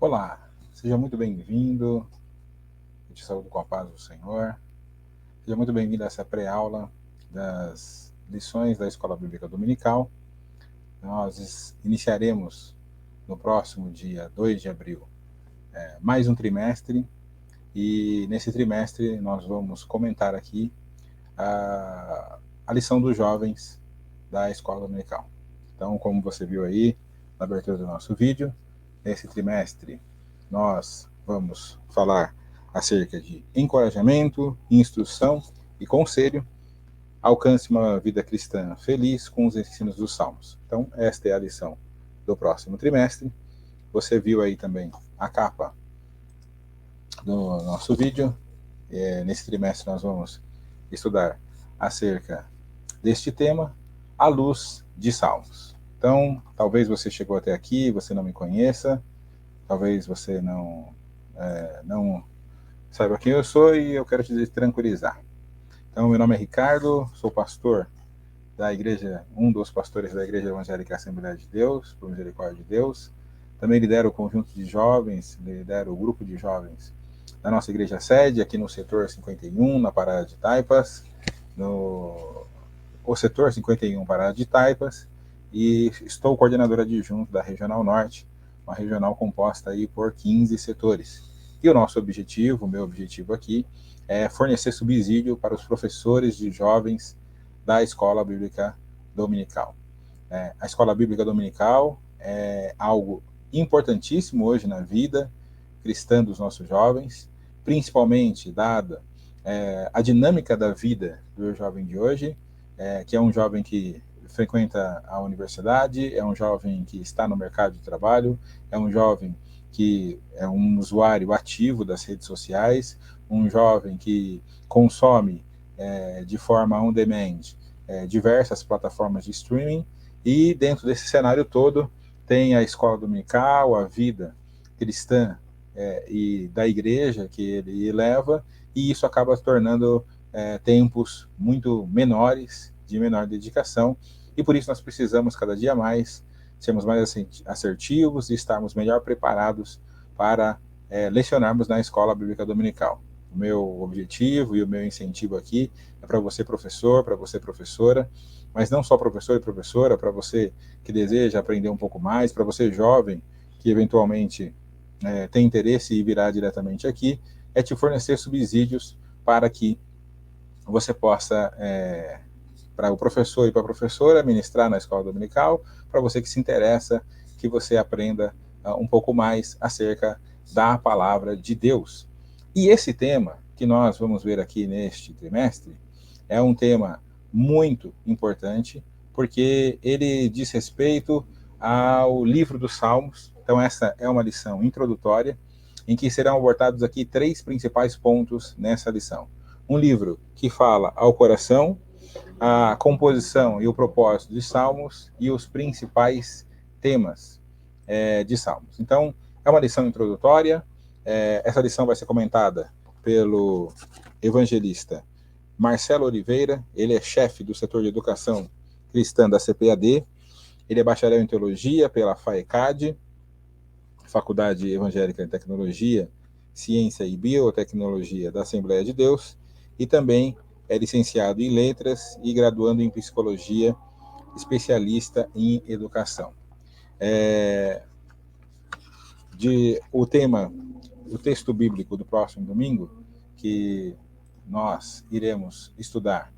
Olá, seja muito bem-vindo, eu te saúdo com a paz do Senhor, seja muito bem-vindo a essa pré-aula das lições da Escola Bíblica Dominical. Nós iniciaremos no próximo dia 2 de abril mais um trimestre, e nesse trimestre nós vamos comentar aqui a lição dos jovens da Escola Dominical. Então, como você viu aí na abertura do nosso vídeo, nesse trimestre nós vamos falar acerca de encorajamento, instrução e conselho. Alcance uma vida cristã feliz com os ensinos dos Salmos. Então, esta é a lição do próximo trimestre. Você viu aí também a capa do nosso vídeo. Nesse trimestre nós vamos estudar acerca deste tema, à luz de Salmos. Então, talvez você chegou até aqui, você não me conheça, talvez você não saiba quem eu sou, e eu quero te tranquilizar. Então, meu nome é Ricardo, sou pastor da igreja, um dos pastores da Igreja Evangélica Assembleia de Deus, por misericórdia de Deus. Também lidero o conjunto de jovens, lidero o grupo de jovens da nossa igreja sede, aqui no setor 51, na Parada de Taipas, o setor 51 Parada de Taipas, e estou coordenador adjunto da Regional Norte, uma regional composta aí por 15 setores. E o nosso objetivo, o meu objetivo aqui, é fornecer subsídio para os professores de jovens da Escola Bíblica Dominical. A Escola Bíblica Dominical é algo importantíssimo hoje na vida cristã dos nossos jovens, principalmente dada a dinâmica da vida do jovem de hoje, que é um jovem que frequenta a universidade, é um jovem que está no mercado de trabalho, é um jovem que é um usuário ativo das redes sociais, um jovem que consome de forma on-demand diversas plataformas de streaming, e dentro desse cenário todo tem a escola dominical, a vida cristã e da igreja que ele leva, e isso acaba tornando tempos muito menores, de menor dedicação, e por isso nós precisamos cada dia mais sermos mais assertivos e estarmos melhor preparados para lecionarmos na Escola Bíblica Dominical. O meu objetivo e o meu incentivo aqui é para você, professor, para você, professora, mas não só professor e professora, para você que deseja aprender um pouco mais, para você jovem que eventualmente tem interesse e virá diretamente aqui, é te fornecer subsídios para que você possa, para o professor e para a professora, ministrar na escola dominical, para você que se interessa, que você aprenda um pouco mais acerca da palavra de Deus. E esse tema que nós vamos ver aqui neste trimestre é um tema muito importante, porque ele diz respeito ao livro dos Salmos. Então essa é uma lição introdutória, em que serão abordados aqui 3 principais pontos nessa lição. Um livro que fala ao coração, a composição e o propósito de Salmos e os principais temas de Salmos. Então, é uma lição introdutória. Essa lição vai ser comentada pelo evangelista Marcelo Oliveira. Ele é chefe do setor de educação cristã da CPAD. Ele é bacharel em teologia pela FAECAD, Faculdade Evangélica de Tecnologia, Ciência e Biotecnologia da Assembleia de Deus, e também é licenciado em letras e graduando em psicologia, especialista em educação. O texto bíblico do próximo domingo, que nós iremos estudar,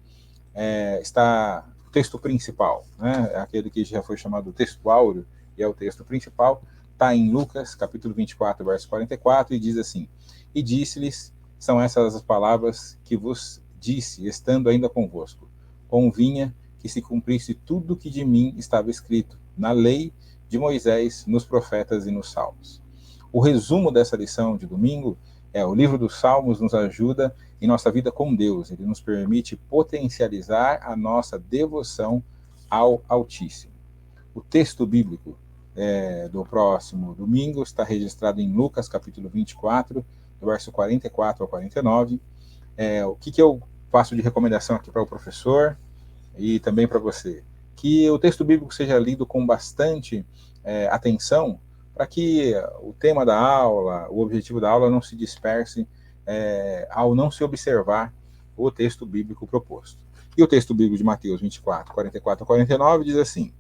está o texto principal, né? Aquele que já foi chamado texto áureo, e é o texto principal, está em Lucas, capítulo 24, verso 44, e diz assim: E disse-lhes, são essas as palavras que vos disse, estando ainda convosco. Convinha que se cumprisse tudo o que de mim estava escrito, na lei de Moisés, nos profetas e nos salmos. O resumo dessa lição de domingo o livro dos Salmos nos ajuda em nossa vida com Deus. Ele nos permite potencializar a nossa devoção ao Altíssimo. O texto bíblico do próximo domingo está registrado em Lucas, capítulo 24, do verso 44 ao 49. O que eu faço de recomendação aqui para o professor e também para você? Que o texto bíblico seja lido com bastante atenção, para que o tema da aula, o objetivo da aula não se disperse ao não se observar o texto bíblico proposto. E o texto bíblico de Mateus 24, 44 a 49 diz assim: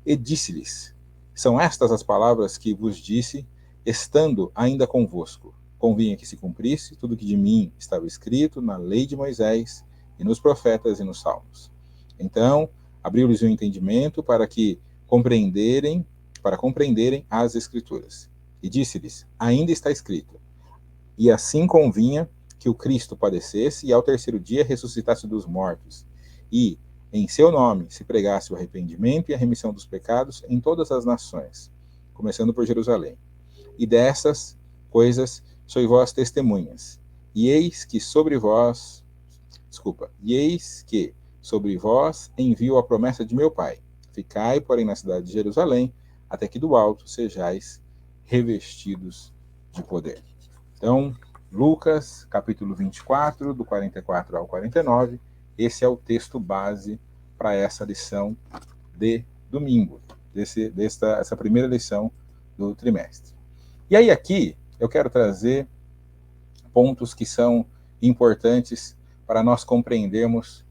E disse-lhes, são estas as palavras que vos disse, estando ainda convosco. Convinha que se cumprisse tudo que de mim estava escrito na lei de Moisés, e nos profetas e nos salmos. Então, abriu-lhes o entendimento para compreenderem as Escrituras. E disse-lhes, ainda está escrito, e assim convinha que o Cristo padecesse e ao terceiro dia ressuscitasse dos mortos, e em seu nome se pregasse o arrependimento e a remissão dos pecados em todas as nações, começando por Jerusalém. E dessas coisas sois vós testemunhas. E eis que sobre vós envio a promessa de meu Pai. Ficai, porém, na cidade de Jerusalém, até que do alto sejais revestidos de poder. Então, Lucas, capítulo 24, do 44 ao 49, esse é o texto base para essa lição de domingo, essa primeira lição do trimestre. E aí aqui eu quero trazer pontos que são importantes para nós compreendermos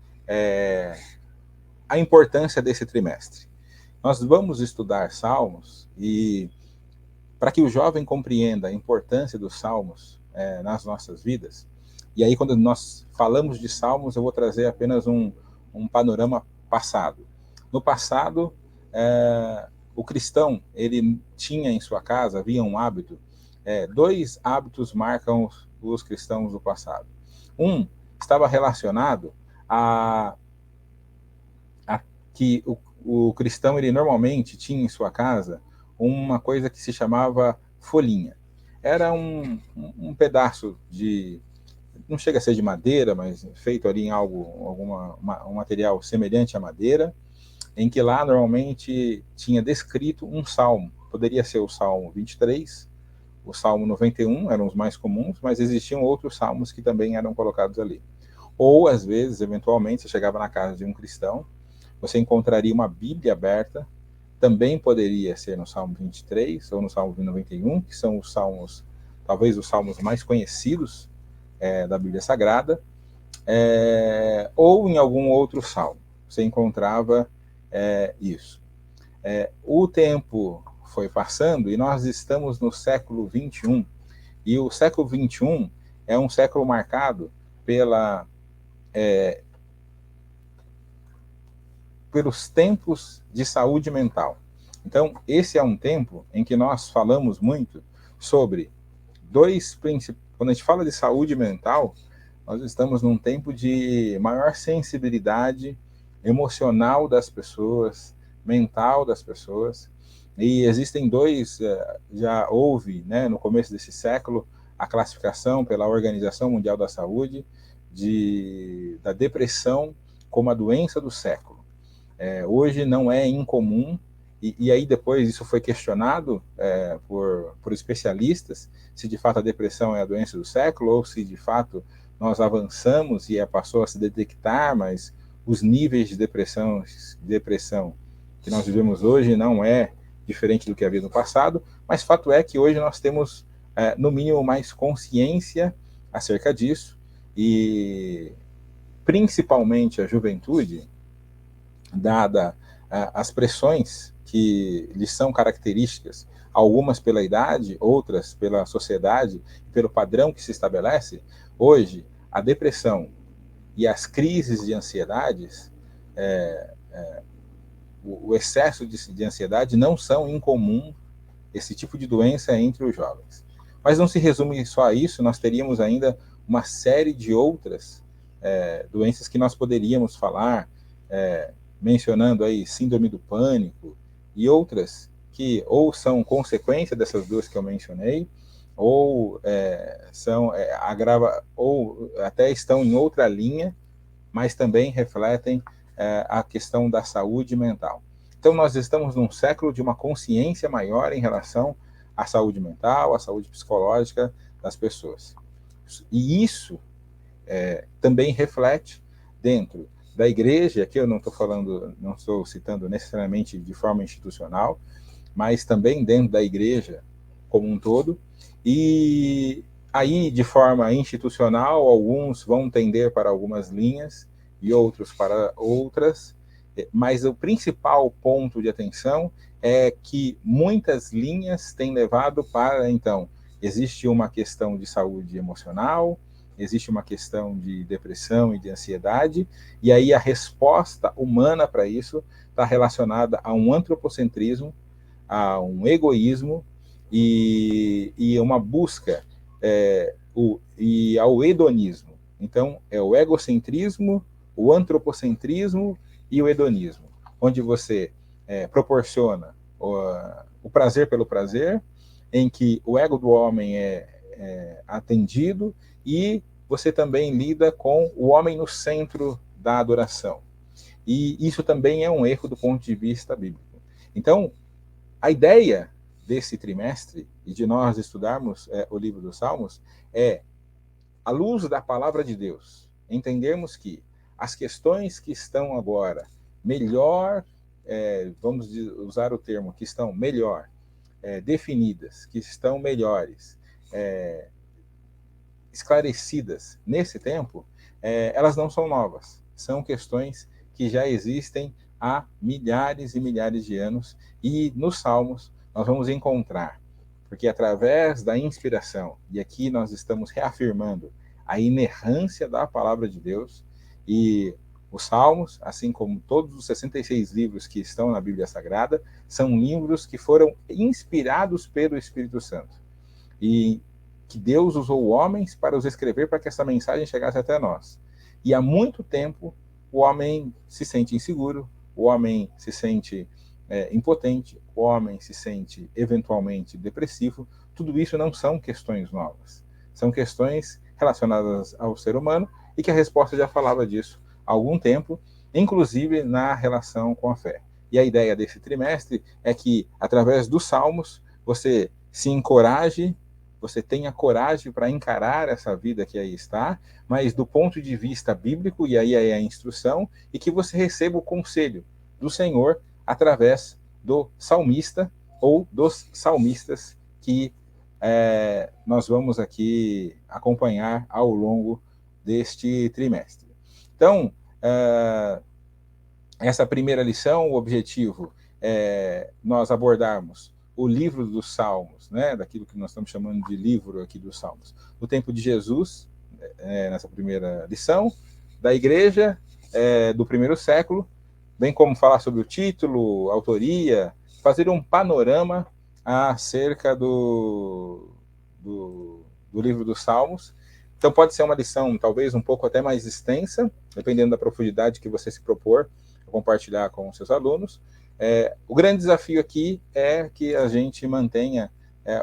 a importância desse trimestre. Nós vamos estudar Salmos e para que o jovem compreenda a importância dos Salmos nas nossas vidas, e aí quando nós falamos de Salmos, eu vou trazer apenas um panorama passado. No passado, o cristão, ele tinha em sua casa, havia um hábito, dois hábitos marcam os cristãos do passado. Um estava relacionado a que o cristão, ele normalmente tinha em sua casa uma coisa que se chamava folhinha. Era um pedaço de, não chega a ser de madeira, mas feito ali em um material semelhante à madeira, em que lá normalmente tinha descrito um salmo. Poderia ser o Salmo 23, o Salmo 91, eram os mais comuns, mas existiam outros salmos que também eram colocados ali. Ou, às vezes, eventualmente, você chegava na casa de um cristão, você encontraria uma Bíblia aberta, também poderia ser no Salmo 23 ou no Salmo 91, que são os salmos, talvez os salmos mais conhecidos da Bíblia Sagrada, ou em algum outro salmo. Você encontrava isso. O tempo foi passando e nós estamos no século 21, e o século 21 é um século marcado pelos tempos de saúde mental. Então, esse é um tempo em que nós falamos muito sobre quando a gente fala de saúde mental, nós estamos num tempo de maior sensibilidade emocional das pessoas, mental das pessoas, e existem já houve, no começo desse século, a classificação pela Organização Mundial da Saúde da depressão como a doença do século. Hoje não é incomum, e aí depois isso foi questionado por especialistas, se de fato a depressão é a doença do século, ou se de fato nós avançamos e passou a se detectar, mas os níveis de depressão que nós vivemos hoje não é diferente do que havia no passado, mas fato é que hoje nós temos, no mínimo, mais consciência acerca disso, e principalmente a juventude, dada as pressões que lhes são características, algumas pela idade, outras pela sociedade, pelo padrão que se estabelece, hoje a depressão e as crises de ansiedades, o excesso de ansiedade não são incomum, esse tipo de doença entre os jovens. Mas não se resume só a isso, nós teríamos ainda uma série de outras doenças que nós poderíamos falar, mencionando aí síndrome do pânico e outras que ou são consequência dessas duas que eu mencionei, ou ou até estão em outra linha, mas também refletem a questão da saúde mental. Então nós estamos num século de uma consciência maior em relação à saúde mental, à saúde psicológica das pessoas. E isso também reflete dentro da igreja, aqui eu não estou citando necessariamente de forma institucional, mas também dentro da igreja como um todo. E aí, de forma institucional, alguns vão tender para algumas linhas e outros para outras, mas o principal ponto de atenção é que muitas linhas têm levado para, então, existe uma questão de saúde emocional, existe uma questão de depressão e de ansiedade, e aí a resposta humana para isso está relacionada a um antropocentrismo, a um egoísmo e uma busca e ao hedonismo. Então, é o egocentrismo, o antropocentrismo e o hedonismo, onde você proporciona o prazer pelo prazer, em que o ego do homem é atendido e você também lida com o homem no centro da adoração. E isso também é um erro do ponto de vista bíblico. Então, a ideia desse trimestre e de nós estudarmos o livro dos Salmos é, à luz da palavra de Deus, entendermos que as questões que estão agora melhor, vamos usar o termo, que estão melhor definidas, que estão melhores, esclarecidas nesse tempo, elas não são novas. São questões que já existem há milhares e milhares de anos, e nos Salmos nós vamos encontrar, porque através da inspiração, e aqui nós estamos reafirmando a inerrância da palavra de Deus, e os Salmos, assim como todos os 66 livros que estão na Bíblia Sagrada, são livros que foram inspirados pelo Espírito Santo. E que Deus usou homens para os escrever para que essa mensagem chegasse até nós. E há muito tempo o homem se sente inseguro, o homem se sente impotente, o homem se sente eventualmente depressivo. Tudo isso não são questões novas. São questões relacionadas ao ser humano e que a resposta já falava disso há algum tempo, inclusive na relação com a fé. E a ideia desse trimestre é que, através dos Salmos, você se encoraje, você tenha coragem para encarar essa vida que aí está, mas do ponto de vista bíblico, e aí é a instrução, e que você receba o conselho do Senhor através do salmista ou dos salmistas que nós vamos aqui acompanhar ao longo deste trimestre. Então, essa primeira lição, o objetivo é nós abordarmos o livro dos Salmos, né, daquilo que nós estamos chamando de livro aqui dos Salmos, no tempo de Jesus, nessa primeira lição, da igreja do primeiro século, bem como falar sobre o título, autoria, fazer um panorama acerca do livro dos Salmos. Então pode ser uma lição talvez um pouco até mais extensa, dependendo da profundidade que você se propor a compartilhar com os seus alunos. O grande desafio aqui é que a gente mantenha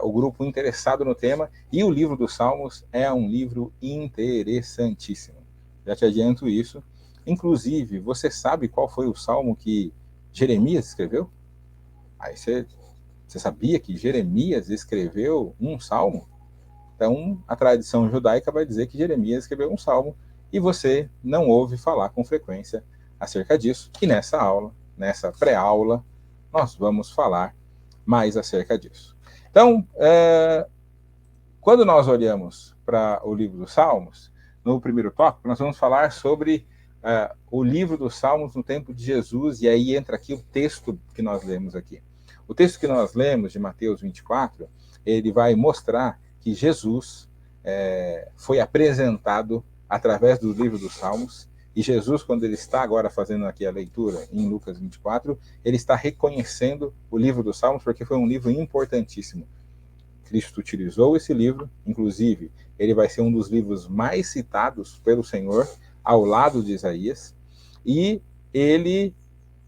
o grupo interessado no tema, e o livro dos Salmos é um livro interessantíssimo. Já te adianto isso. Inclusive, você sabe qual foi o salmo que Jeremias escreveu? Aí você sabia que Jeremias escreveu um salmo? Então, a tradição judaica vai dizer que Jeremias escreveu um salmo, e você não ouve falar com frequência acerca disso. E nessa aula, nessa pré-aula, nós vamos falar mais acerca disso. Então, quando nós olhamos para o livro dos Salmos, no primeiro tópico, nós vamos falar sobre o livro dos Salmos no tempo de Jesus, e aí entra aqui o texto que nós lemos aqui. O texto que nós lemos, de Mateus 24, ele vai mostrar que Jesus foi apresentado através do livro dos Salmos, e Jesus, quando ele está agora fazendo aqui a leitura em Lucas 24, ele está reconhecendo o livro dos Salmos, porque foi um livro importantíssimo. Cristo utilizou esse livro, inclusive, ele vai ser um dos livros mais citados pelo Senhor, ao lado de Isaías, e ele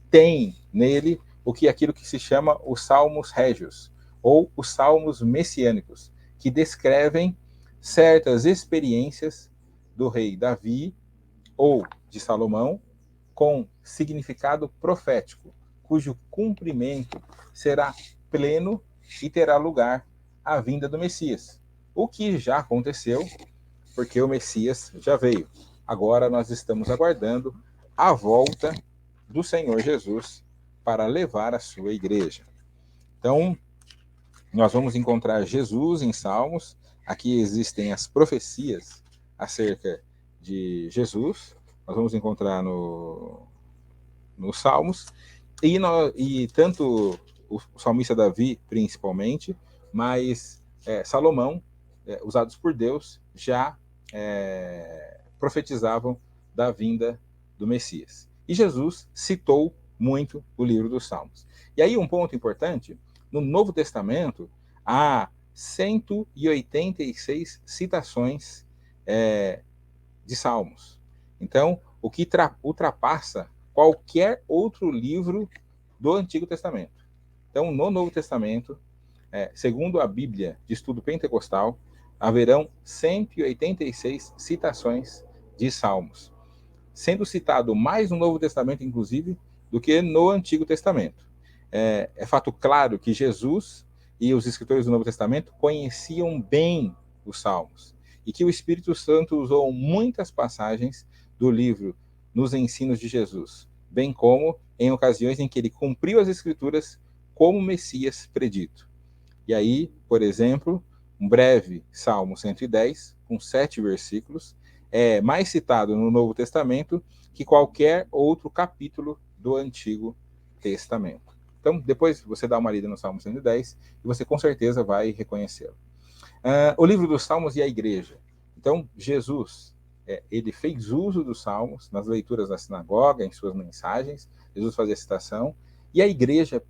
tem nele aquilo que se chama os Salmos Régios, ou os Salmos Messiânicos, que descrevem certas experiências do rei Davi ou de Salomão, com significado profético, cujo cumprimento será pleno e terá lugar à vinda do Messias. O que já aconteceu, porque o Messias já veio. Agora nós estamos aguardando a volta do Senhor Jesus para levar a sua igreja. Então, nós vamos encontrar Jesus em Salmos. Aqui existem as profecias acerca de Jesus. Nós vamos encontrar nos Salmos. E tanto o salmista Davi, principalmente, mas Salomão, usados por Deus, já profetizavam da vinda do Messias. E Jesus citou muito o livro dos Salmos. E aí um ponto importante, no Novo Testamento há 186 citações de Salmos. Então, o que ultrapassa qualquer outro livro do Antigo Testamento. Então, no Novo Testamento, segundo a Bíblia de Estudo Pentecostal, haverão 186 citações de Salmos, sendo citado mais no Novo Testamento, inclusive, do que no Antigo Testamento. É fato claro que Jesus e os escritores do Novo Testamento conheciam bem os Salmos, e que o Espírito Santo usou muitas passagens do livro nos ensinos de Jesus, bem como em ocasiões em que ele cumpriu as Escrituras como Messias predito. E aí, por exemplo, um breve Salmo 110, com 7 versículos, é mais citado no Novo Testamento que qualquer outro capítulo do Antigo Testamento. Então, depois você dá uma lida no Salmo 110 e você com certeza vai reconhecê-lo. O livro dos Salmos e a igreja. Então, Jesus, ele fez uso dos Salmos nas leituras da sinagoga, em suas mensagens. Jesus fazia citação. E a igreja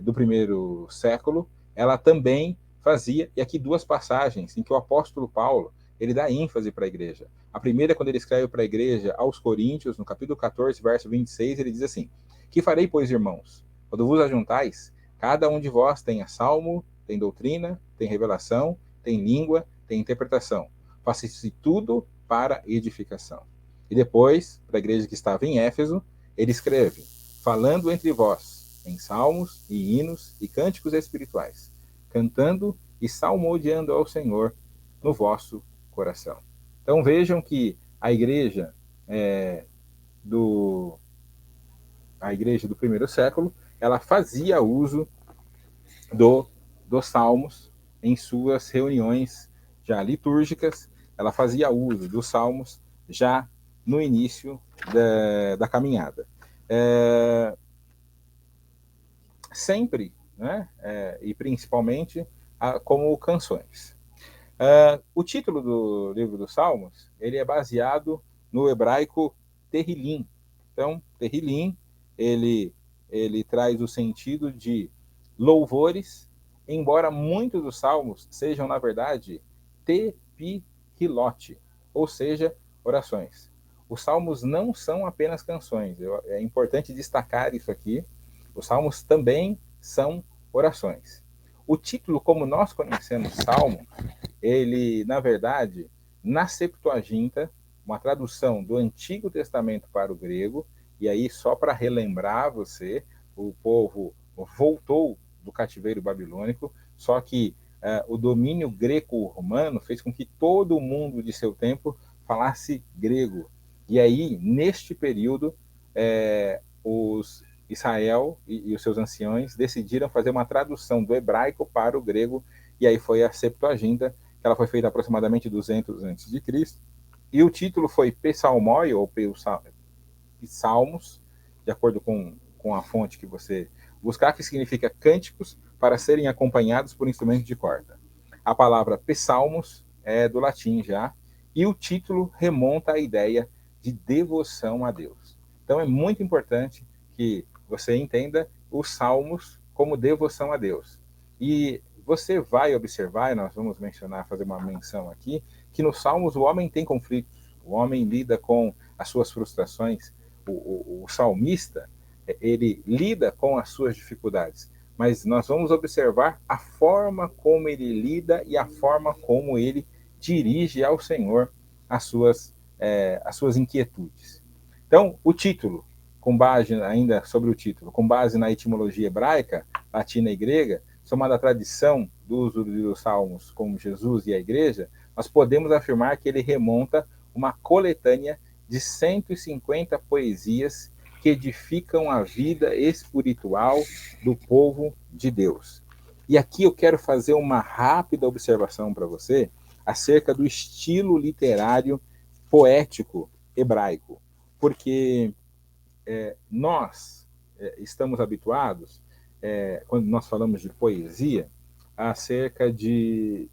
do primeiro século, ela também fazia, e aqui duas passagens em que o apóstolo Paulo, ele dá ênfase para a igreja. A primeira, quando ele escreve para a igreja aos Coríntios, no capítulo 14, verso 26, ele diz assim: que farei, pois, irmãos? Quando vos ajuntais, cada um de vós tenha salmo, tem doutrina, tem revelação, tem língua, tem interpretação. Faça-se tudo para edificação. E depois, para a igreja que estava em Éfeso, ele escreve: falando entre vós em salmos e hinos e cânticos espirituais, cantando e salmodiando ao Senhor no vosso coração. Então vejam que a igreja do primeiro século, ela fazia uso dos salmos em suas reuniões já litúrgicas, ela fazia uso dos salmos já no início da caminhada. Sempre, né, e principalmente como canções. O título do livro dos Salmos, ele é baseado no hebraico Terrilim. Então, Terrilim, ele traz o sentido de louvores, embora muitos dos salmos sejam, na verdade, tepilot, ou seja, orações. Os salmos não são apenas canções, é importante destacar isso aqui. Os salmos também são orações. O título, como nós conhecemos salmo, ele, na verdade, na Septuaginta, uma tradução do Antigo Testamento para o grego, e aí só para relembrar você, o povo voltou do cativeiro babilônico, só que o domínio greco-romano fez com que todo mundo de seu tempo falasse grego. E aí, neste período, os Israel e os seus anciões decidiram fazer uma tradução do hebraico para o grego, e aí foi a Septuaginta, que ela foi feita aproximadamente 200 a.C., e o título foi Psalmoi, ou Salmos, de acordo com a fonte que você buscar, que significa cânticos para serem acompanhados por instrumentos de corda. A palavra psalmos é do latim já, e o título remonta à ideia de devoção a Deus. Então é muito importante que você entenda os salmos como devoção a Deus. E você vai observar, e nós vamos fazer uma menção aqui, que nos salmos o homem tem conflitos, o homem lida com as suas frustrações, o salmista, ele lida com as suas dificuldades, mas nós vamos observar a forma como ele lida e a forma como ele dirige ao Senhor as suas inquietudes. Então, o título, com base ainda sobre o título, com base na etimologia hebraica, latina e grega, somada à tradição do uso dos salmos como Jesus e a igreja, nós podemos afirmar que ele remonta uma coletânea de 150 poesias que edificam a vida espiritual do povo de Deus. E aqui eu quero fazer uma rápida observação para você acerca do estilo literário poético hebraico, porque nós estamos habituados, quando nós falamos de poesia, acerca de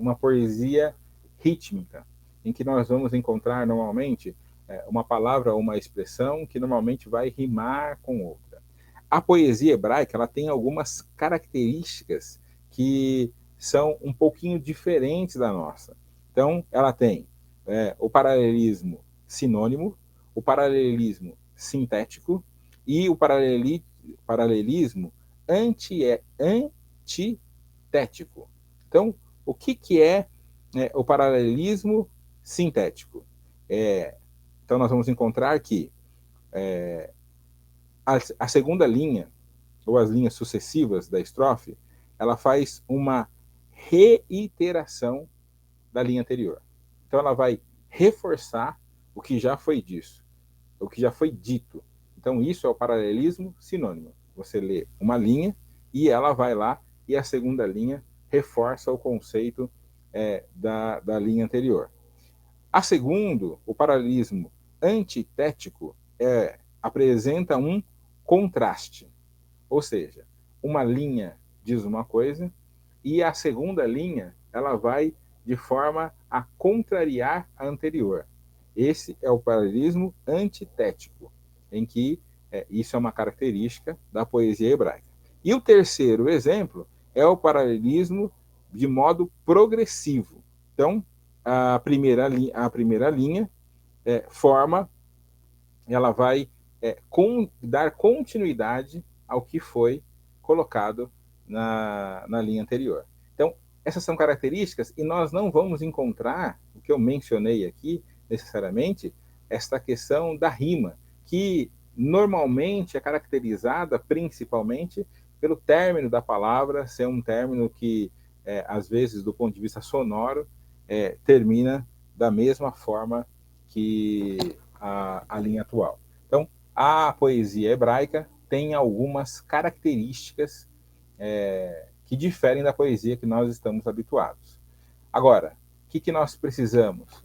uma poesia rítmica, em que nós vamos encontrar normalmente uma palavra ou uma expressão que normalmente vai rimar com outra. A poesia hebraica ela tem algumas características que são um pouquinho diferentes da nossa. Então, ela tem o paralelismo sinônimo, o paralelismo sintético e o paralelismo antitético. Então, o que é o paralelismo sintético? Então, nós vamos encontrar que a segunda linha, ou as linhas sucessivas da estrofe, ela faz uma reiteração da linha anterior. Então, ela vai reforçar o que já foi dito. Então, isso é o paralelismo sinônimo. Você lê uma linha e ela vai lá e a segunda linha reforça o conceito da linha anterior. A segundo, o paralelismo antitético apresenta um contraste, ou seja, uma linha diz uma coisa e a segunda linha ela vai de forma a contrariar a anterior. Esse é o paralelismo antitético, em que isso é uma característica da poesia hebraica. E o terceiro exemplo é o paralelismo de modo progressivo. Então, a primeira linha ela vai dar continuidade ao que foi colocado na linha anterior. Então, essas são características e nós não vamos encontrar, o que eu mencionei aqui, necessariamente, esta questão da rima, que normalmente é caracterizada principalmente pelo término da palavra ser um término que, às vezes, do ponto de vista sonoro, termina da mesma forma que a linha atual. Então, a poesia hebraica tem algumas características que diferem da poesia que nós estamos habituados. Agora, o que nós precisamos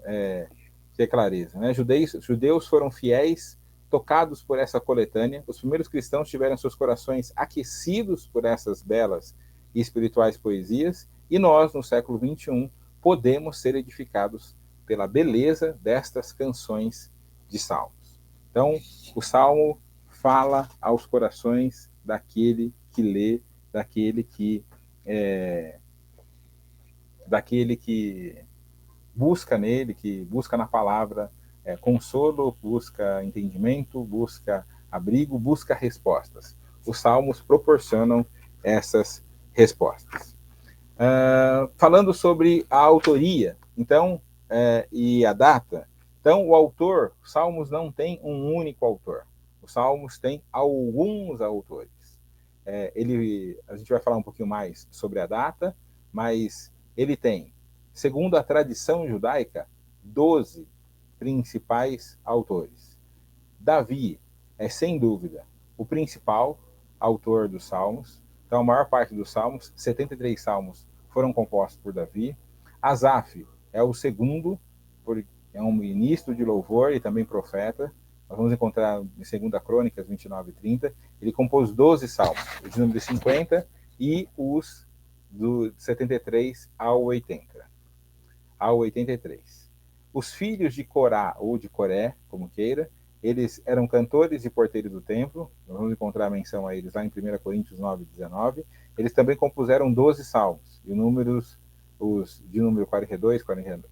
ter clareza? Né? Judeus foram fiéis, tocados por essa coletânea. Os primeiros cristãos tiveram seus corações aquecidos por essas belas e espirituais poesias, e nós, no século XXI, podemos ser edificados pela beleza destas canções de salmos. Então, o salmo fala aos corações daquele que lê, daquele que busca nele, que busca na palavra consolo, busca entendimento, busca abrigo, busca respostas. Os salmos proporcionam essas respostas. Falando sobre a autoria, então, e a data, então o autor, os salmos não tem um único autor. Os salmos têm alguns autores. A gente vai falar um pouquinho mais sobre a data, mas ele tem, segundo a tradição judaica, 12 principais autores. Davi é, sem dúvida, o principal autor dos salmos. Então, a maior parte dos salmos, 73 salmos, foram compostos por Davi. Asaf é o segundo, é um ministro de louvor e também profeta. Nós vamos encontrar em 2 Crônicas 29 e 30. Ele compôs 12 salmos, o de número 50 e os do 73 ao 83. Os filhos de Corá, ou de Coré, como queira, eles eram cantores e porteiros do templo. Nós vamos encontrar a menção a eles lá em 1 Coríntios 9, 19. Eles também compuseram 12 salmos, e os de número 42,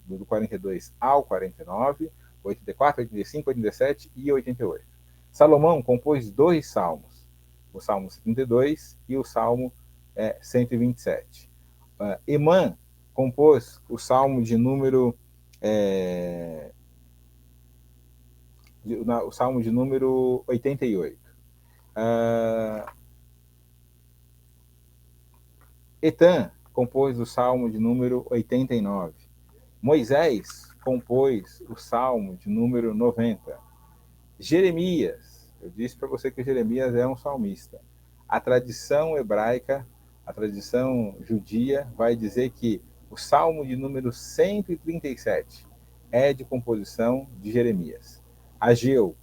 do 42 ao 49, 84, 85, 87 e 88. Salomão compôs 2 salmos, o Salmo 72 e o Salmo 127. Emã compôs o Salmo de número o Salmo de número 88. Etan compôs o Salmo de número 89. Moisés compôs o Salmo de número 90. Jeremias Eu disse para você que Jeremias é um salmista. A tradição hebraica, a tradição judia, vai dizer que o Salmo de número 137 é de composição de Jeremias. Ageu,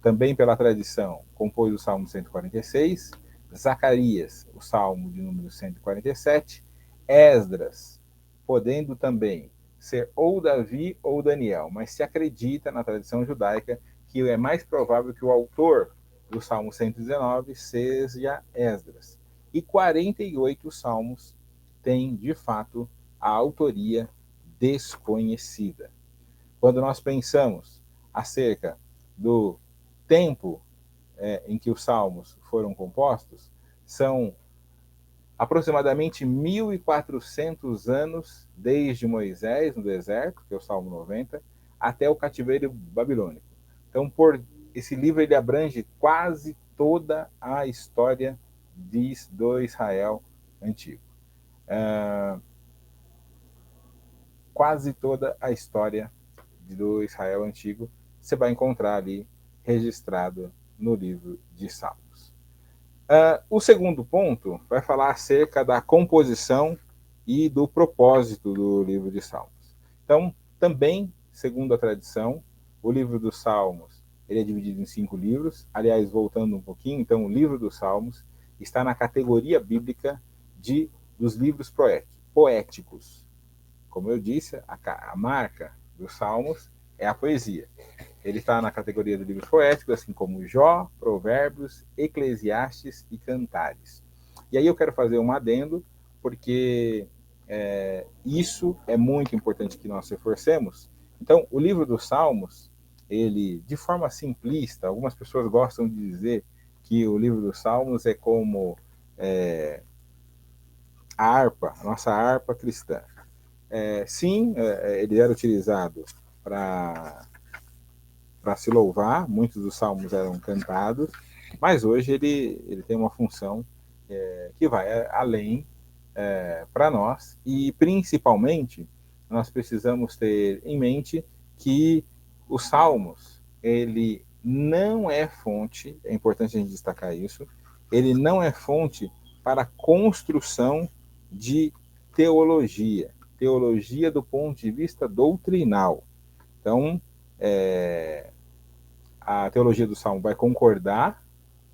também pela tradição, compôs o Salmo 146. Zacarias, o Salmo de número 147. Esdras, podendo também ser ou Davi ou Daniel, mas se acredita na tradição judaica que é mais provável que o autor do Salmo 119 seja Esdras. E 48 salmos têm, de fato, a autoria desconhecida. Quando nós pensamos acerca do tempo em que os salmos foram compostos, são aproximadamente 1.400 anos desde Moisés no deserto, que é o Salmo 90, até o cativeiro babilônico. Então, esse livro ele abrange quase toda a história do Israel antigo. Quase toda a história do Israel antigo você vai encontrar ali registrado no livro de Salmos. O segundo ponto vai falar acerca da composição e do propósito do livro de Salmos. Então, também, segundo a tradição, o livro dos Salmos ele é dividido em 5 livros. Aliás, voltando um pouquinho, então, o livro dos Salmos está na categoria bíblica dos livros poéticos. Como eu disse, a marca dos Salmos é a poesia. Ele está na categoria de livros poéticos, assim como Jó, Provérbios, Eclesiastes e Cantares. E aí eu quero fazer um adendo, porque isso é muito importante que nós reforcemos. Então, o livro dos Salmos, ele, de forma simplista, algumas pessoas gostam de dizer que o livro dos Salmos é como a nossa harpa cristã. Sim, ele era utilizado para se louvar, muitos dos salmos eram cantados, mas hoje ele tem uma função que vai além para nós, e principalmente nós precisamos ter em mente que os salmos, ele não é fonte, é importante a gente destacar isso, ele não é fonte para construção de teologia do ponto de vista doutrinal. Então, a teologia do Salmo vai concordar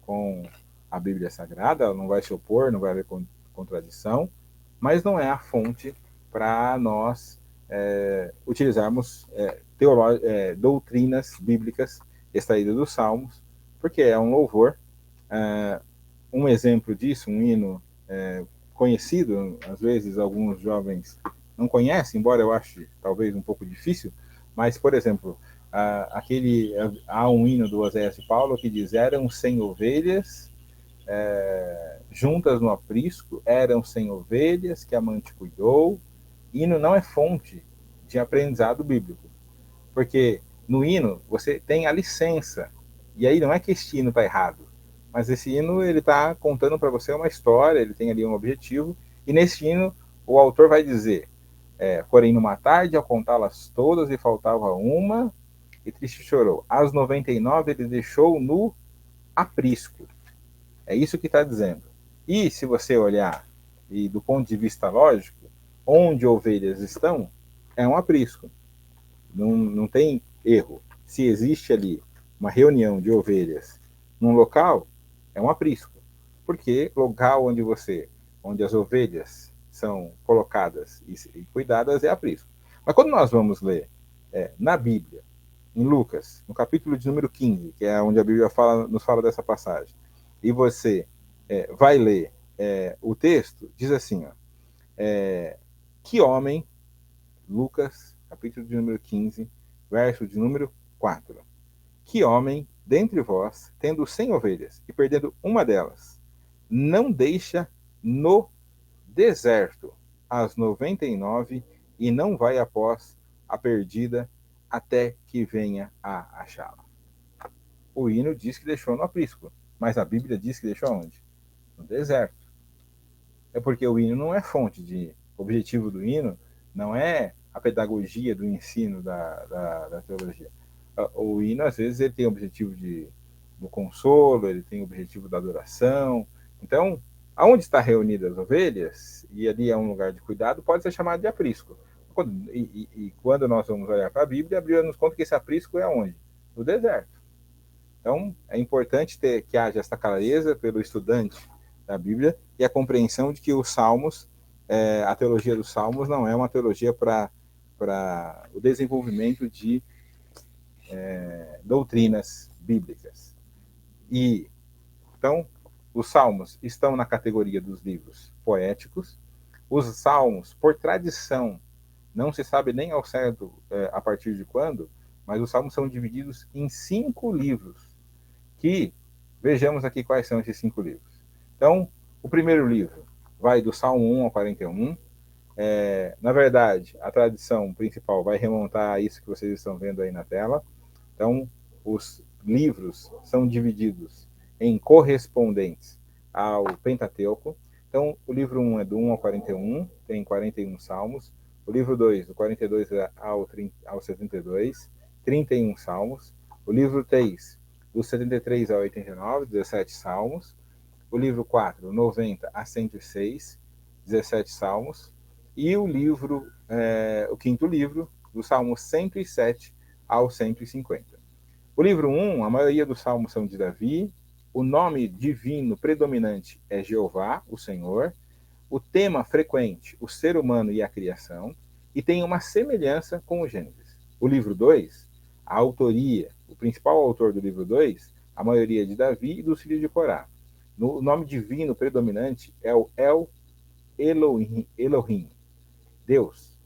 com a Bíblia Sagrada, ela não vai se opor, não vai haver contradição, mas não é a fonte para nós utilizarmos doutrinas bíblicas extraídas dos Salmos, porque é um louvor. Um exemplo disso, um hino conhecido, às vezes alguns jovens não conhecem, embora eu ache talvez um pouco difícil, mas, por exemplo, há um hino do Oséias de Paulo que diz: eram 100 ovelhas juntas no aprisco, eram 100 ovelhas que a amante cuidou. Hino não é fonte de aprendizado bíblico, porque no hino você tem a licença, e aí não é que este hino está errado, mas esse hino ele está contando para você uma história, ele tem ali um objetivo, e nesse hino o autor vai dizer: porém numa tarde, ao contá-las todas e faltava uma, e triste chorou. As 99 ele deixou no aprisco. É isso que está dizendo. E se você olhar, e do ponto de vista lógico, onde ovelhas estão, é um aprisco. Não tem erro. Se existe ali uma reunião de ovelhas num local, é um aprisco. Porque local onde as ovelhas são colocadas e cuidadas é aprisco. Mas quando nós vamos ler na Bíblia, em Lucas, no capítulo de número 15, que é onde a Bíblia nos fala dessa passagem, e você vai ler o texto, diz assim, que homem, Lucas, capítulo de número 15, verso de número 4, que homem dentre vós, tendo 100 ovelhas e perdendo uma delas, não deixa no deserto as 99 e não vai após a perdida até que venha a achá-la. O hino diz que deixou no aprisco, mas a Bíblia diz que deixou onde? No deserto. É porque o hino não é fonte o objetivo do hino não é a pedagogia do ensino da teologia. O hino, às vezes, ele tem o objetivo de do consolo, ele tem o objetivo da adoração. Então, aonde está reunidas as ovelhas, e ali é um lugar de cuidado, pode ser chamado de aprisco. E quando nós vamos olhar para a Bíblia nos conta que esse aprisco é onde? No deserto. Então, é importante que haja essa clareza pelo estudante da Bíblia e a compreensão de que os Salmos, a teologia dos Salmos não é uma teologia para o desenvolvimento de doutrinas bíblicas. E, então, os Salmos estão na categoria dos livros poéticos. Os Salmos, por tradição, não se sabe nem ao certo a partir de quando, mas os Salmos são divididos em 5 livros, que vejamos aqui quais são esses 5 livros. Então, o primeiro livro vai do Salmo 1 ao 41. Na verdade, a tradição principal vai remontar a isso que vocês estão vendo aí na tela. Então, os livros são divididos em correspondentes ao Pentateuco. Então, o livro 1 é do 1 ao 41, tem 41 salmos. O livro 2, do 42 ao 72, 31 salmos. O livro 3, do 73 ao 89, 17 salmos. O livro 4, 90 a 106, 17 salmos. E o livro, o quinto livro, do Salmo 107 ao 150. O livro 1, a maioria dos salmos são de Davi. O nome divino predominante é Jeová, o Senhor. O tema frequente, o ser humano e a criação. E tem uma semelhança com o Gênesis. O livro 2, a autoria, o principal autor do livro 2, a maioria de Davi e dos filhos de Corá. O nome divino predominante é o Elohim, Deus.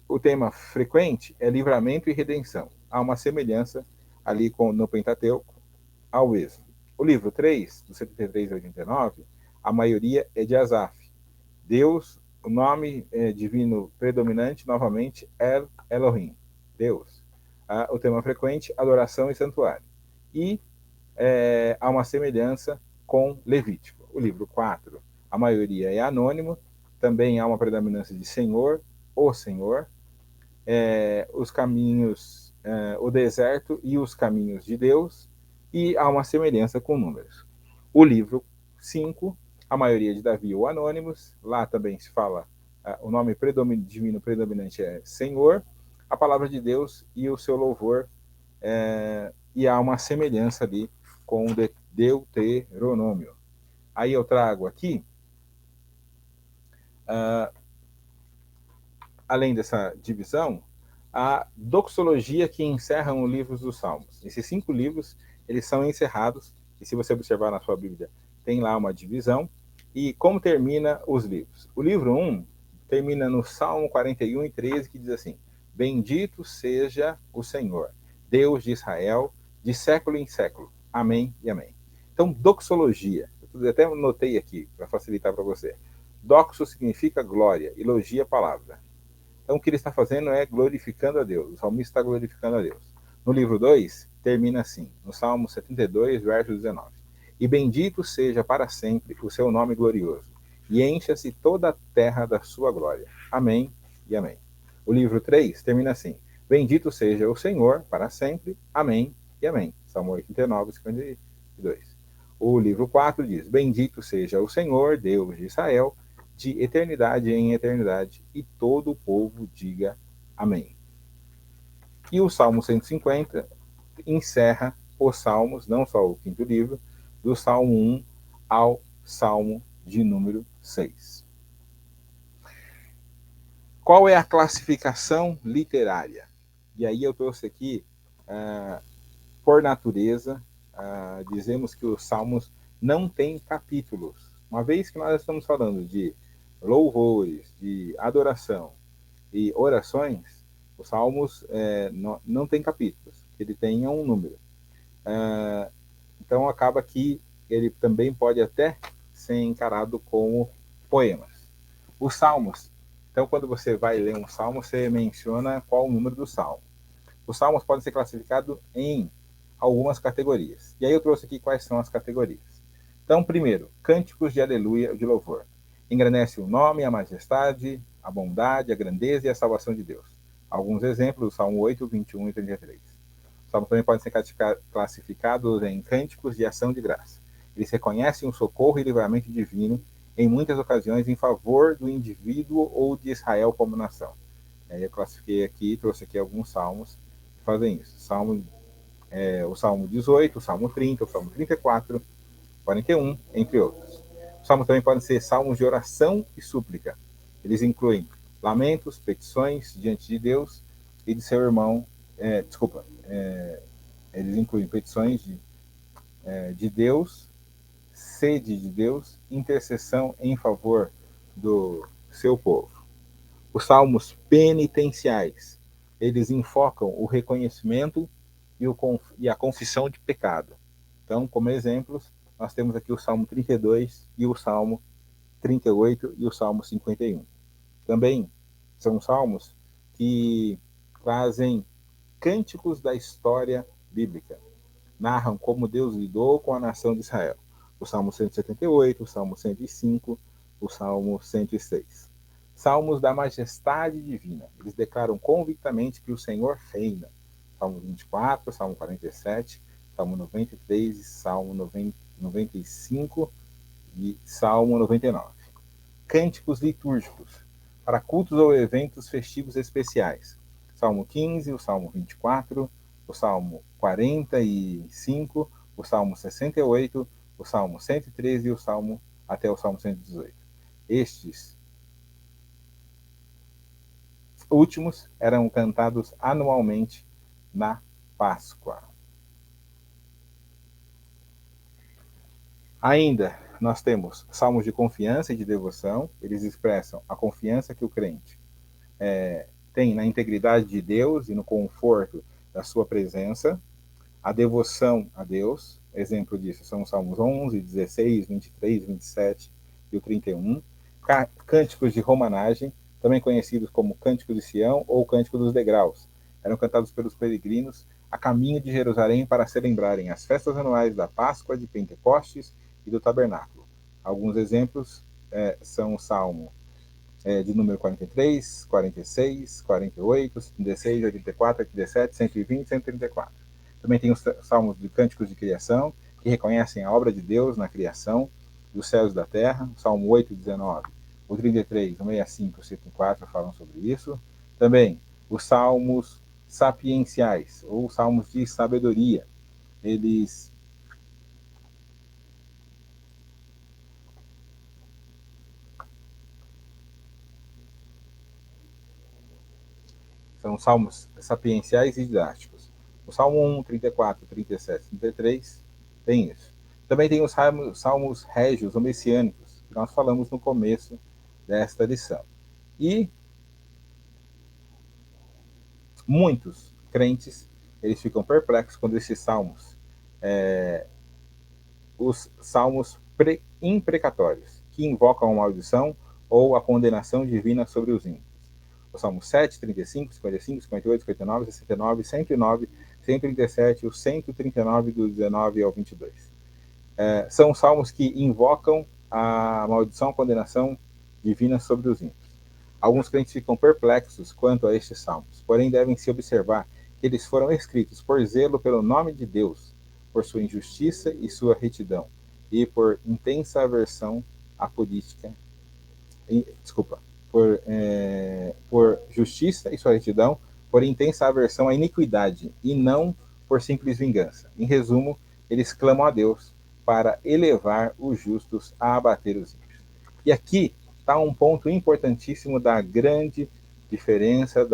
O tema frequente é livramento e redenção. Há uma semelhança ali no Pentateuco ao Êxodo. O livro 3, do 73 ao 89, a maioria é de Asaf. Deus, o nome divino predominante, novamente, é Elohim, Deus. O tema frequente, adoração e santuário. E há uma semelhança com Levítico. O livro 4, a maioria é anônimo, também há uma predominância de Senhor, o Senhor, os caminhos, o deserto e os caminhos de Deus, e há uma semelhança com Números. O livro 5, a maioria de Davi ou Anônimos, lá também se fala, o nome divino predominante é Senhor, a palavra de Deus e o seu louvor, e há uma semelhança ali com o Deuteronômio. Aí eu trago aqui, além dessa divisão, a doxologia que encerra os livros dos Salmos. Esses 5 livros, eles são encerrados, e se você observar na sua Bíblia, tem lá uma divisão. E como termina os livros? O livro 1 termina no Salmo 41 e 13, que diz assim: Bendito seja o Senhor, Deus de Israel, de século em século. Amém e amém. Então, doxologia, eu até notei aqui, para facilitar para você. Doxo significa glória, elogia a palavra. Então, o que ele está fazendo é glorificando a Deus. O salmista está glorificando a Deus. No livro 2, termina assim, no Salmo 72, verso 19. E bendito seja para sempre o seu nome glorioso, e encha-se toda a terra da sua glória. Amém e amém. O livro 3 termina assim, bendito seja o Senhor para sempre. Amém e amém. Salmo 89, 52. O livro 4 diz, bendito seja o Senhor, Deus de Israel, de eternidade em eternidade, e todo o povo diga amém. E o Salmo 150 encerra os salmos, não só o quinto livro, do Salmo 1 ao Salmo de número 6. Qual é a classificação literária? E aí eu trouxe aqui, por natureza, dizemos que os salmos não têm capítulos. Uma vez que nós estamos falando de louvores, de adoração e orações, os salmos não têm capítulos, ele tem um número. Então acaba que ele também pode até ser encarado como poemas. Os salmos, então quando você vai ler um salmo, você menciona qual o número do salmo. Os salmos podem ser classificados em algumas categorias. E aí eu trouxe aqui quais são as categorias. Então, primeiro, cânticos de aleluia, de louvor. Engrandece o nome, a majestade, a bondade, a grandeza e a salvação de Deus. Alguns exemplos, o Salmo 8, 21 e 33. Salmos também podem ser classificados em cânticos de ação de graça. Eles reconhecem o socorro e livramento divino em muitas ocasiões em favor do indivíduo ou de Israel como nação. Eu classifiquei aqui, trouxe aqui alguns salmos que fazem isso. O Salmo 18, o Salmo 30, o Salmo 34, 41, entre outros. Os salmos também podem ser salmos de oração e súplica. Eles incluem lamentos, petições diante de Deus e de seu irmão. Eles incluem petições de Deus, sede de Deus, intercessão em favor do seu povo. Os salmos penitenciais, eles enfocam o reconhecimento e a confissão de pecado. Então, como exemplos, nós temos aqui o Salmo 32 e o Salmo 38 e o Salmo 51. Também são salmos que trazem cânticos da história bíblica. Narram como Deus lidou com a nação de Israel. O Salmo 178, o Salmo 105, o Salmo 106. Salmos da majestade divina. Eles declaram convictamente que o Senhor reina. Salmo 24, Salmo 47, Salmo 93, Salmo 95 e Salmo 99. Cânticos litúrgicos para cultos ou eventos festivos especiais. Salmo 15, o Salmo 24, o Salmo 45, o Salmo 68, o Salmo 113 e até o Salmo 118. Estes últimos eram cantados anualmente na Páscoa. Ainda nós temos salmos de confiança e de devoção. Eles expressam a confiança que o crente tem na integridade de Deus e no conforto da sua presença. A devoção a Deus, exemplo disso são os salmos 11, 16, 23, 27 e o 31. Cânticos de romanagem, também conhecidos como Cântico de Sião ou Cântico dos Degraus, eram cantados pelos peregrinos a caminho de Jerusalém para celebrarem as festas anuais da Páscoa, de Pentecostes e do Tabernáculo. Alguns exemplos são o Salmo de número 43, 46, 48, 76, 84, 87, 120 e 134. Também tem os salmos de cânticos de criação, que reconhecem a obra de Deus na criação dos céus e da terra. O Salmo 8, 19, o 33, o 65 e o 104 falam sobre isso. Também os salmos sapienciais, ou salmos de sabedoria. Eles são salmos sapienciais e didáticos. O Salmo 1, 34, 37, 33 tem isso. Também tem os salmos régios ou messiânicos, que nós falamos no começo desta lição. E muitos crentes, eles ficam perplexos quando esses salmos, os salmos imprecatórios, que invocam a maldição ou a condenação divina sobre os ímpios. O Salmo 7, 35, 55, 58, 59, 69, 109, 137 e o 139 do 19 ao 22. São salmos que invocam a maldição, a condenação divina sobre os ímpios. Alguns crentes ficam perplexos quanto a estes salmos, porém devem se observar que eles foram escritos por zelo pelo nome de Deus, por sua injustiça e sua retidão, e por intensa aversão à política. Por justiça e sua retidão, por intensa aversão à iniquidade, e não por simples vingança. Em resumo, eles clamam a Deus para elevar os justos a abater os ímpios. E aqui está um ponto importantíssimo da grande diferença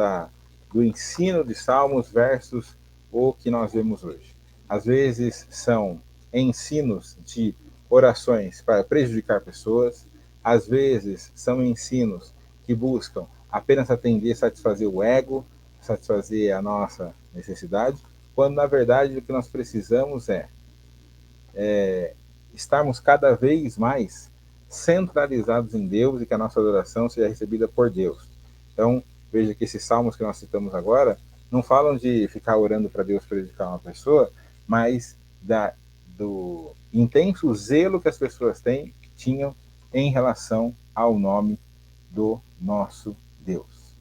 do ensino de Salmos versus o que nós vemos hoje. Às vezes são ensinos de orações para prejudicar pessoas, às vezes são ensinos que buscam apenas atender, satisfazer o ego, satisfazer a nossa necessidade, quando na verdade o que nós precisamos é estarmos cada vez mais centralizados em Deus e que a nossa adoração seja recebida por Deus. Então, veja que esses salmos que nós citamos agora não falam de ficar orando para Deus prejudicar uma pessoa, mas do intenso zelo que as pessoas tinham em relação ao nome do nosso Deus.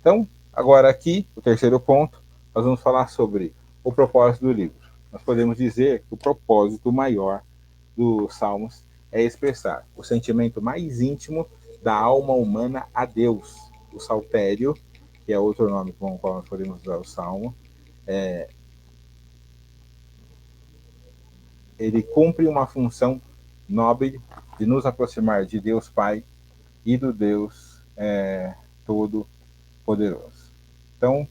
Então, agora aqui, o terceiro ponto, nós vamos falar sobre o propósito do livro? Nós podemos dizer que o propósito maior dos Salmos é expressar o sentimento mais íntimo da alma humana a Deus. O saltério, que é outro nome com o qual nós podemos usar o Salmo, ele cumpre uma função nobre de nos aproximar de Deus Pai e do Deus Todo-Poderoso. Então,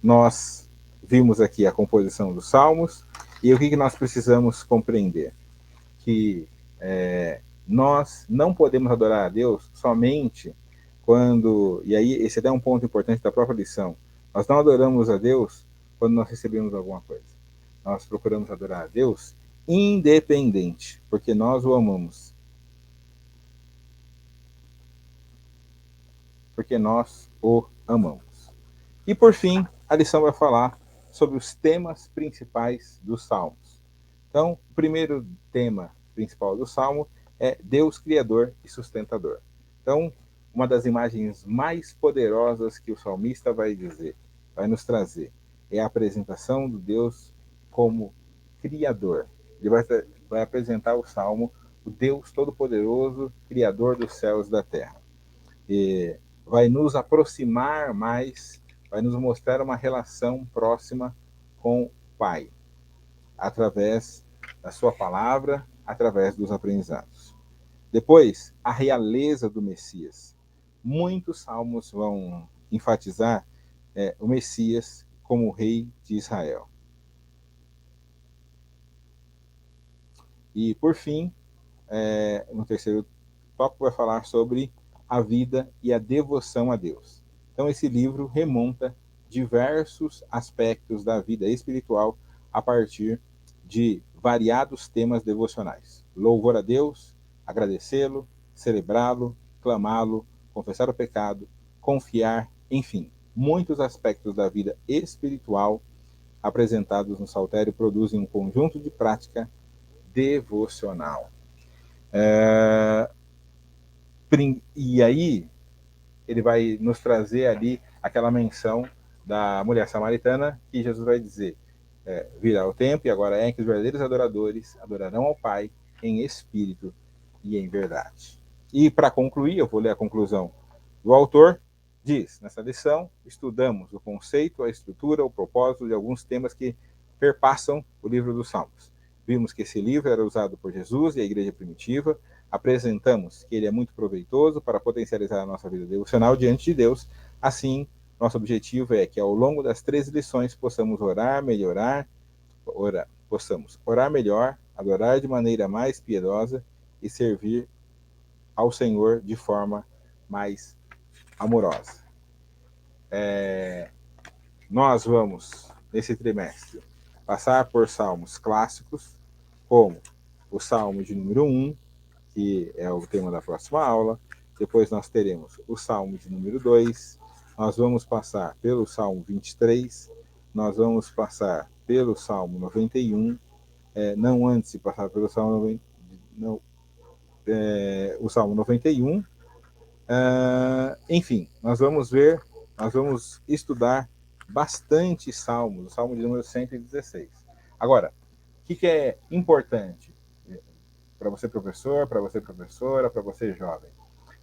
nós vimos aqui a composição dos Salmos e o que nós precisamos compreender? Que nós não podemos adorar a Deus somente quando, e aí esse é um ponto importante da própria lição, nós não adoramos a Deus quando nós recebemos alguma coisa. Nós procuramos adorar a Deus independente, porque nós o amamos. Porque nós o amamos. E por fim, a lição vai falar sobre os temas principais dos Salmos. Então, o primeiro tema principal do Salmo é Deus Criador e Sustentador. Então, uma das imagens mais poderosas que o salmista vai nos trazer, é a apresentação do Deus como Criador. Ele vai apresentar o Salmo, o Deus Todo-Poderoso, Criador dos céus e da terra. E vai nos aproximar mais, vai nos mostrar uma relação próxima com o Pai, através da sua palavra, através dos aprendizados. Depois, a realeza do Messias. Muitos salmos vão enfatizar o Messias como o rei de Israel. E, por fim, no terceiro tópico, vai falar sobre a vida e a devoção a Deus. Então, esse livro remonta diversos aspectos da vida espiritual a partir de variados temas devocionais. Louvor a Deus, agradecê-lo, celebrá-lo, clamá-lo, confessar o pecado, confiar, enfim, muitos aspectos da vida espiritual apresentados no Saltério produzem um conjunto de prática devocional. E aí ele vai nos trazer ali aquela menção da mulher samaritana, que Jesus vai dizer, virá o tempo e agora é que os verdadeiros adoradores adorarão ao Pai em espírito e em verdade. E para concluir, eu vou ler a conclusão do autor. Diz, nessa lição, estudamos o conceito, a estrutura, o propósito de alguns temas que perpassam o livro dos Salmos. Vimos que esse livro era usado por Jesus e a igreja primitiva. Apresentamos que ele é muito proveitoso para potencializar a nossa vida devocional diante de Deus. Assim, nosso objetivo é que ao longo das 13 lições possamos possamos orar melhor, adorar de maneira mais piedosa e servir ao Senhor de forma mais amorosa. Nós vamos, nesse trimestre, passar por salmos clássicos, como o Salmo de número 1, que é o tema da próxima aula. Depois nós teremos o Salmo de número 2. Nós vamos passar pelo Salmo 23. Nós vamos passar pelo Salmo 91. Não antes de passar pelo Salmo o Salmo 91. Enfim, nós vamos estudar bastante salmos, o Salmo de número 116. Agora, o que é importante para você professor, para você professora, para você jovem?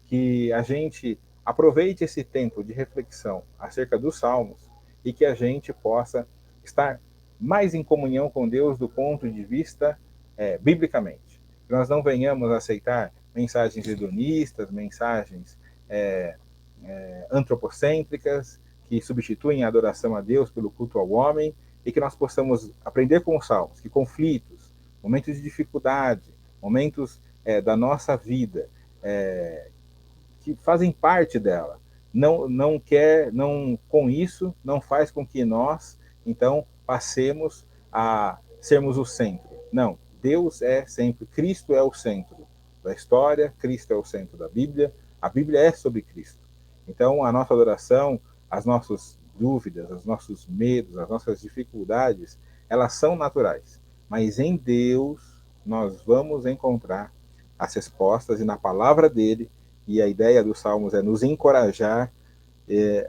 Que a gente aproveite esse tempo de reflexão acerca dos salmos e que a gente possa estar mais em comunhão com Deus do ponto de vista biblicamente. Que nós não venhamos a aceitar mensagens hedonistas, mensagens antropocêntricas, que substituem a adoração a Deus pelo culto ao homem, e que nós possamos aprender com os salmos que conflitos, momentos de dificuldade, momentos da nossa vida, que fazem parte dela, com isso, não faz com que nós, então, passemos a sermos o centro. Não, Deus é sempre, Cristo é o centro da história, Cristo é o centro da Bíblia, a Bíblia é sobre Cristo. Então, a nossa adoração, as nossas dúvidas, os nossos medos, as nossas dificuldades, elas são naturais. Mas em Deus, nós vamos encontrar as respostas e na palavra dele, e a ideia dos Salmos é nos encorajar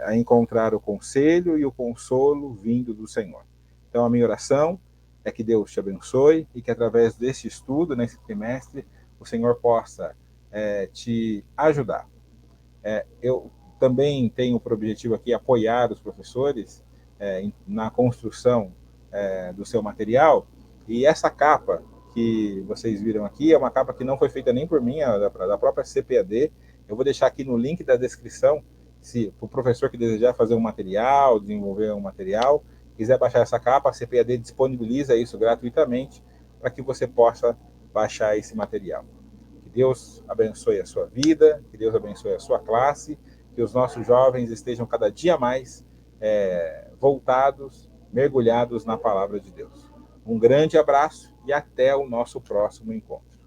a encontrar o conselho e o consolo vindo do Senhor. Então, a minha oração é que Deus te abençoe e que através deste estudo, nesse trimestre, o Senhor possa te ajudar. Eu também tenho por objetivo aqui apoiar os professores na construção do seu material, e essa capa que vocês viram aqui é uma capa que não foi feita nem por mim, é da própria CPAD. Eu vou deixar aqui no link da descrição, se o professor que desejar fazer um material, desenvolver um material, quiser baixar essa capa, a CPAD disponibiliza isso gratuitamente para que você possa baixar esse material. Que Deus abençoe a sua vida, que Deus abençoe a sua classe, que os nossos jovens estejam cada dia mais voltados, mergulhados na palavra de Deus. Um grande abraço e até o nosso próximo encontro.